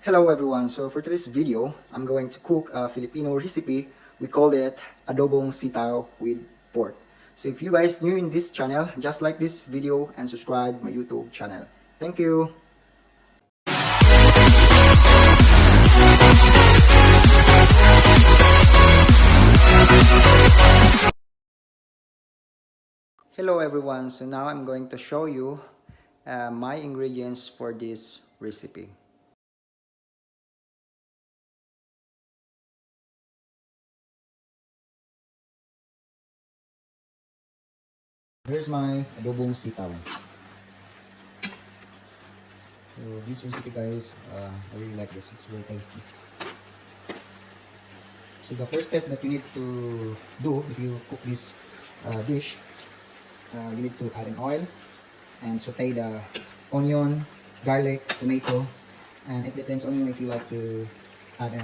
Hello everyone, so for today's video, I'm going to cook a Filipino recipe. We call it Adobong sitaw with pork. So if you guys new in this channel, just like this video and subscribe my YouTube channel. Thank you! Hello everyone, so now I'm going to show you my ingredients for this recipe. Here's my adobong sitaw. So this recipe guys, I really like this. It's very tasty. So the first step that you need to do if you cook this dish, you need to add an oil and saute the onion, garlic, tomato, and it depends on you if you like to add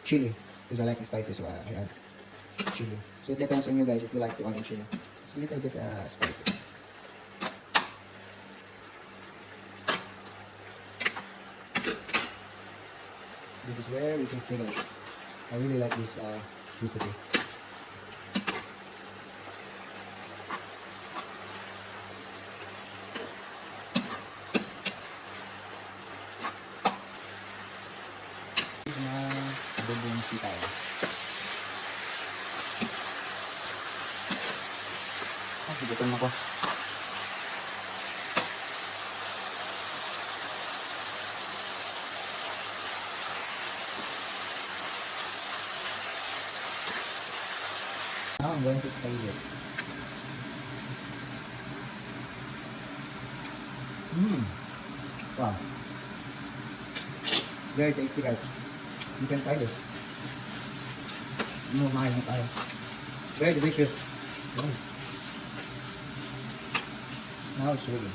chili, because I like the spicy, so I add chili. So it depends on you guys if you like to add chili. It's a little bit spicy. This is very tasty guys. I really like this recipe. This is my adobong sitaw. Gutom ako. Now I'm going to fry it. Wow. Very tasty guys. You can try this. It's very delicious. Now it's ready.